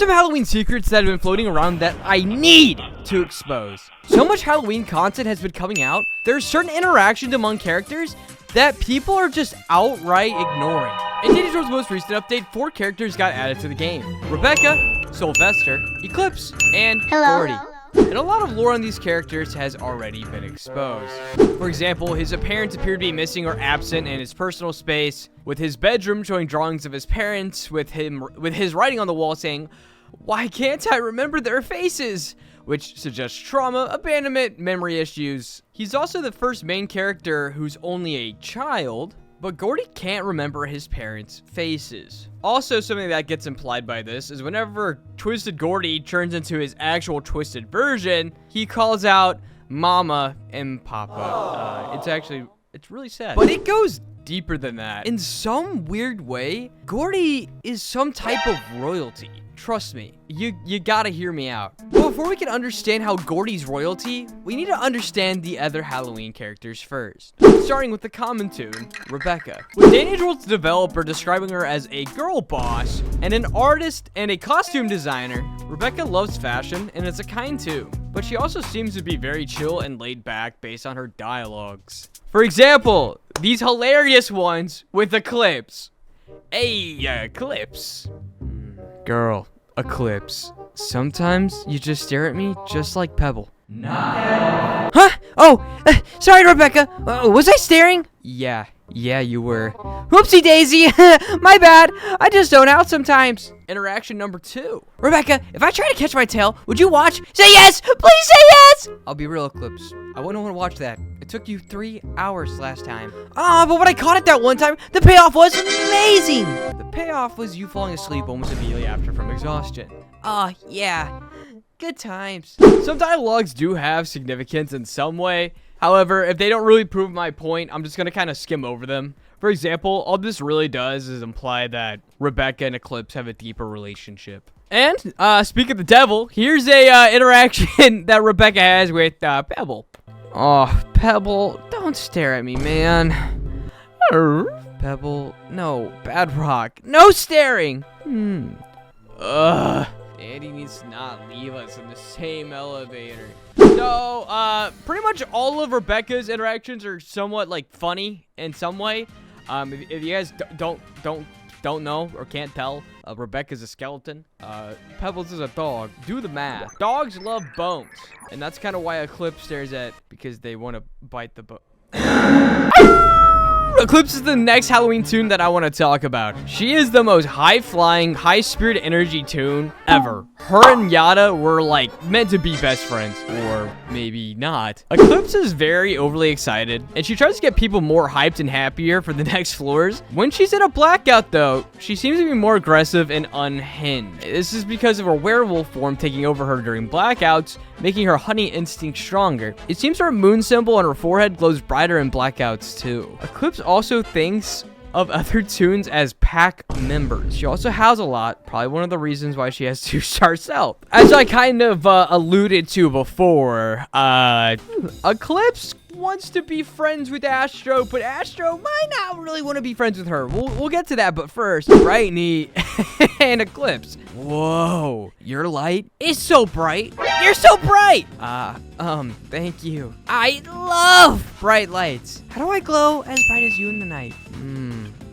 some Halloween secrets that have been floating around that I need to expose. So much Halloween content has been coming out. There's certain interactions among characters that people are just outright ignoring. In Danger's most recent update, 4 characters got added to the game. Rebecca, Sylvester, Eclipse, and Gordy. And a lot of lore on these characters has already been exposed. For example, his appearance appeared to be missing or absent in his personal space, with his bedroom showing drawings of his parents, with his writing on the wall saying, "Why can't I remember their faces?" which suggests trauma, abandonment, memory issues. He's also the first main character who's only a child, but Gordy can't remember his parents' faces. Also, something that gets implied by this is whenever Twisted Gordy turns into his actual twisted version, he calls out Mama and Papa. It's really sad. But it goes deeper than that. In some weird way, Gordy is some type of royalty. Trust me, you gotta hear me out. But before we can understand how Gordy's royalty, we need to understand the other Halloween characters first. Starting with the common tune, Rebecca. With Danger's developer describing her as a girl boss, and an artist and a costume designer, Rebecca loves fashion and is a kind too. But she also seems to be very chill and laid back based on her dialogues. For example, these hilarious ones with Eclipse. Hey, Eclipse. Girl, Eclipse. Sometimes you just stare at me just like Pebble. Not Huh? Oh, sorry, Rebecca. Was I staring? Yeah, you were. Whoopsie daisy. My bad. I just zone out sometimes. Interaction number 2. Rebecca, if I try to catch my tail, would you watch? Say yes! Please say yes! I'll be real, Eclipse. I wouldn't want to watch that. It took you 3 hours last time. But when I caught it that one time, the payoff was amazing! The payoff was you falling asleep almost immediately after from exhaustion. Yeah. Good times. Some dialogues do have significance in some way. However, if they don't really prove my point, I'm just going to kind of skim over them. For example, all this really does is imply that Rebecca and Eclipse have a deeper relationship. And, speak of the devil, here's a interaction that Rebecca has with Pebble. Oh, Pebble, don't stare at me, man. Pebble, no, Bad Rock, no staring. Andy needs to not leave us in the same elevator. So, pretty much all of Rebecca's interactions are somewhat, like, funny in some way. If you guys don't know or can't tell, Rebecca's a skeleton. Pebbles is a dog. Do the math. Dogs love bones. And that's kind of why Eclipse stares at, because they want to bite the bone. Eclipse is the next Halloween tune that I want to talk about. She is the most high-flying, high-spirit energy tune ever. Her and Yada were, like, meant to be best friends. Or maybe not. Eclipse is very overly excited, and she tries to get people more hyped and happier for the next floors. When she's in a blackout, though, she seems to be more aggressive and unhinged. This is because of her werewolf form taking over her during blackouts, making her honey instinct stronger. It seems her moon symbol on her forehead glows brighter in blackouts, too. Eclipse also thinks of other tunes as pack members. She also has a lot, probably one of the reasons why she has 2-star self. As I kind of alluded to before, Eclipse wants to be friends with Astro, but Astro might not really want to be friends with her. We'll get to that, but first, Brightney and Eclipse. Whoa, your light is so bright. You're so bright. Thank you. I love bright lights. How do I glow as bright as you in the night?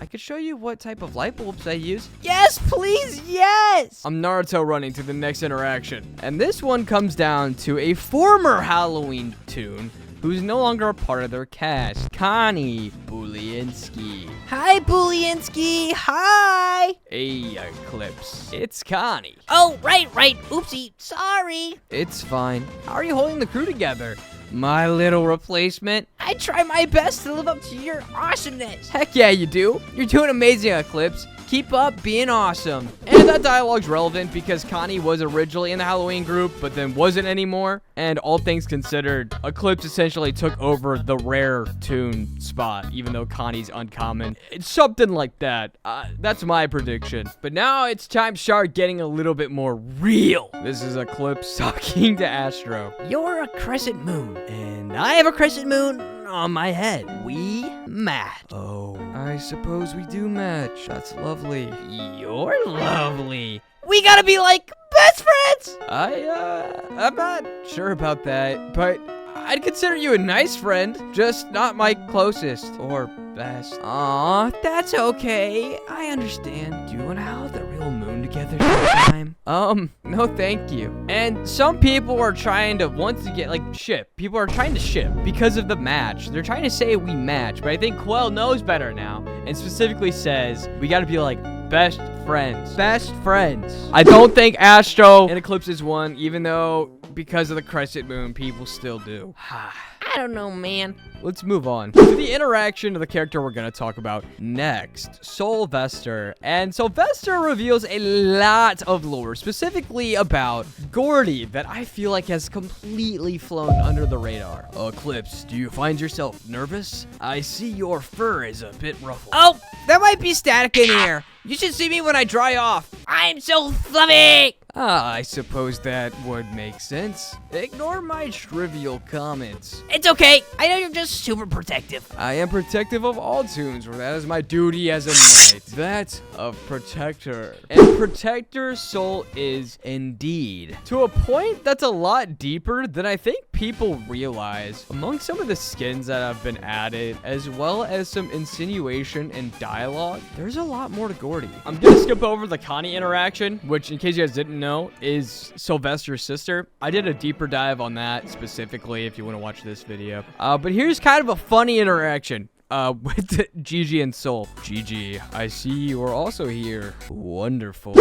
I could show you what type of light bulbs I use. Yes, please, yes! I'm Naruto running to the next interaction. And this one comes down to a former Halloween tune who's no longer a part of their cast. Connie Bulinsky. Hi, Bulinsky. Hi. Hey, Eclipse. It's Connie. Oh, right. Oopsie. Sorry. It's fine. How are you holding the crew together? My little replacement. I try my best to live up to your awesomeness. Heck yeah, you do. You're doing amazing, Eclipse. Keep up being awesome. And that dialogue's relevant because Connie was originally in the Halloween group, but then wasn't anymore. And all things considered, Eclipse essentially took over the rare tune spot, even though Connie's uncommon. It's something like that. That's my prediction. But now it's time to start getting a little bit more real. This is Eclipse talking to Astro. You're a crescent moon. And I have a crescent moon on my head. We match. Oh, I suppose we do match. That's lovely. You're lovely. We gotta be like best friends? I'm not sure about that, but I'd consider you a nice friend, just not my closest or best. Aw, that's okay. I understand. Do you want to have the real moon together sometime? No thank you. And some people are trying to, once again, like, ship. People are trying to ship because of the match. They're trying to say we match, but I think Quell knows better now and specifically says we gotta be like best friends. Best friends. I don't think Astro and Eclipse is one, even though because of the crescent moon, people still do. I don't know, man. Let's move on to the interaction of the character we're going to talk about next, Sylvester. And Sylvester reveals a lot of lore, specifically about Gordy, that I feel like has completely flown under the radar. Eclipse, do you find yourself nervous? I see your fur is a bit ruffled. Oh, that might be static in here. You should see me when I dry off. I'm so fluffy. I suppose that would make sense. Ignore my trivial comments. It's okay. I know you're just super protective. I am protective of all toons, for that is my duty as a knight. That of protector. And protector soul is indeed. To a point that's a lot deeper than I think people realize. Among some of the skins that have been added, as well as some insinuation and dialogue, there's a lot more to Gordy. I'm gonna skip over the Connie interaction, which in case you guys didn't know, is Sylvester's sister. I did a deeper dive on that specifically if you want to watch this video. But here's kind of a funny interaction with Gigi and Soul. Gigi, I see you are also here. Wonderful.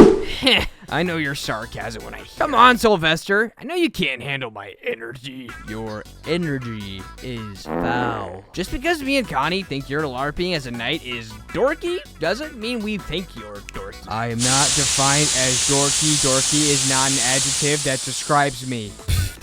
I know your sarcasm when I hear. Come on, Sylvester. I know you can't handle my energy. Your energy is foul. Just because me and Connie think you're LARPing as a knight is dorky doesn't mean we think you're dorky. I am not defined as dorky. Dorky is not an adjective that describes me.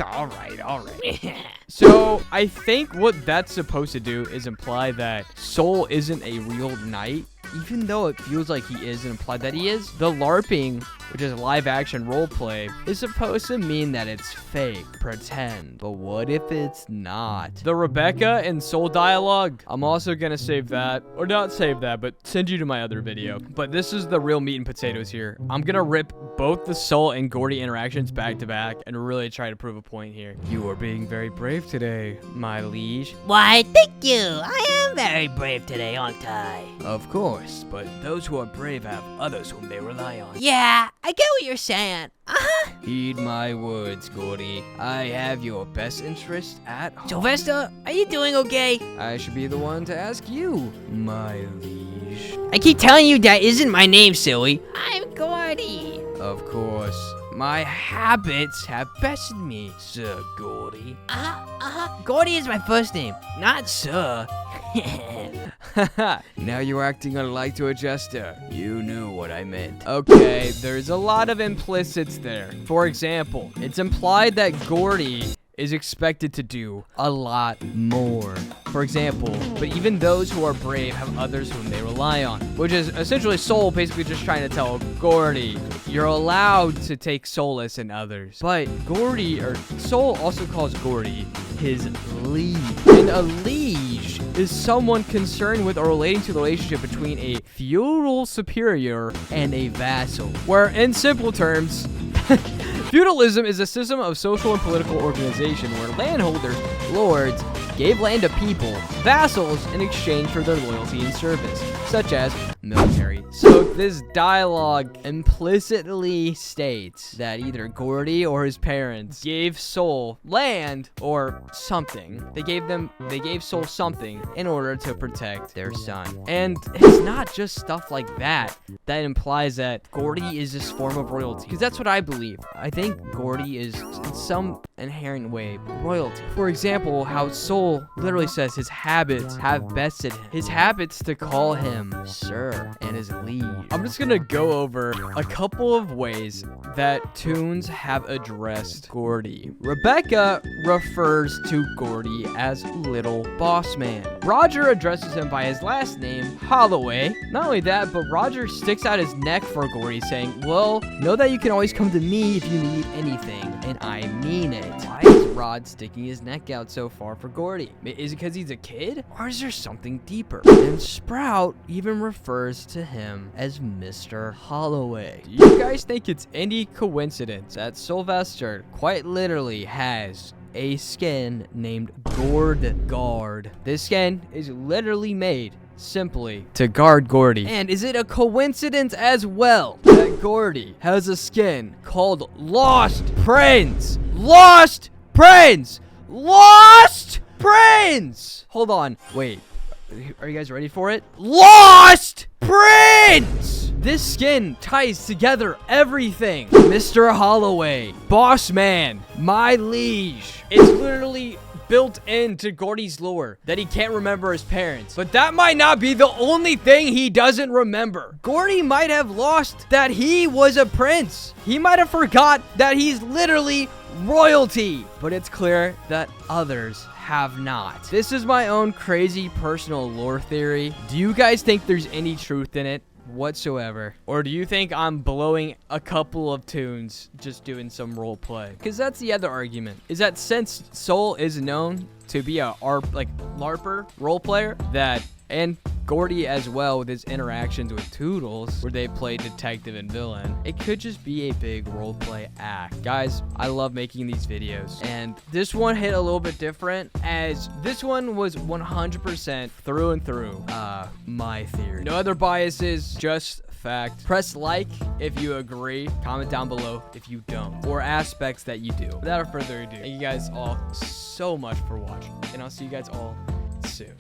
All right. So I think what that's supposed to do is imply that Soul isn't a real knight, even though it feels like he is and implied that he is. The LARPing, which is live action roleplay, is supposed to mean that it's fake, pretend. But what if it's not? The Rebecca and Soul dialogue, I'm also gonna save that, or not save that, but send you to my other video. But this is the real meat and potatoes here. I'm gonna rip both the Soul and Gordy interactions back to back and really try to prove a point here. You are being very brave today, my liege. Why, thank you. I am very brave today, aren't I? Of course, but those who are brave have others whom they rely on. Yeah, I get what you're saying. Heed my words, Gordy. I have your best interest at heart. Sylvester, are you doing okay? I should be the one to ask you, my liege. I keep telling you that isn't my name, silly. I'm Gordy. Of course. My habits have bested me, Sir Gordy. Gordy is my first name, not Sir. Now you're acting unlike to a jester. You knew what I meant. Okay, there's a lot of implicits there. For example, it's implied that Gordy is expected to do a lot more. For example, but even those who are brave have others whom they rely on, which is essentially Soul basically just trying to tell Gordy, you're allowed to take solace in others. But Gordy, or Soul also calls Gordy his liege. And a liege is someone concerned with or relating to the relationship between a feudal superior and a vassal. Where in simple terms, feudalism is a system of social and political organization where landholders, lords, gave land to people, vassals, in exchange for their loyalty and service, such as military. So this dialogue implicitly states that either Gordy or his parents gave Soul land or something. They gave Soul something in order to protect their son. And it's not just stuff like that that implies that Gordy is this form of royalty, because that's what I believe. I think Gordy is in some inherent way royalty. For example, how Soul literally says his habits have bested him. His habits to call him sir and his liege. I'm just gonna go over a couple of ways that toons have addressed Gordy. Rebecca refers to Gordy as Little Boss Man. Roger addresses him by his last name, Holloway. Not only that, but Roger sticks out his neck for Gordy, saying, well, know that you can always come to me if you need anything, and I mean it. Why is Rod sticking his neck out so far for Gordy? Gordy? Is it because he's a kid? Or is there something deeper? And Sprout even refers to him as Mr. Holloway. Do you guys think it's any coincidence that Sylvester quite literally has a skin named Guard? This skin is literally made simply to guard Gordy. And is it a coincidence as well that Gordy has a skin called Lost Prince? Lost Prince! Lost Prince! Hold on, wait. Are you guys ready for it? Lost Prince! This skin ties together everything. Mr. Holloway, Boss Man, my liege. It's literally built into Gordy's lore that he can't remember his parents. But that might not be the only thing he doesn't remember. Gordy might have lost that he was a prince. He might have forgot that he's literally royalty. But it's clear that others have not. This is my own crazy personal lore theory. Do you guys think there's any truth in it whatsoever? Or do you think I'm blowing a couple of tunes just doing some role play? Because that's the other argument, is that since Soul is known to be a LARPer role player, and Gordy as well with his interactions with Toodles, where they play detective and villain, it could just be a big roleplay act. Guys, I love making these videos, and this one hit a little bit different, as this one was 100% through and through my theory. No other biases, just fact. Press like if you agree, comment down below if you don't, or aspects that you do. Without further ado, thank you guys all so much for watching, and I'll see you guys all soon.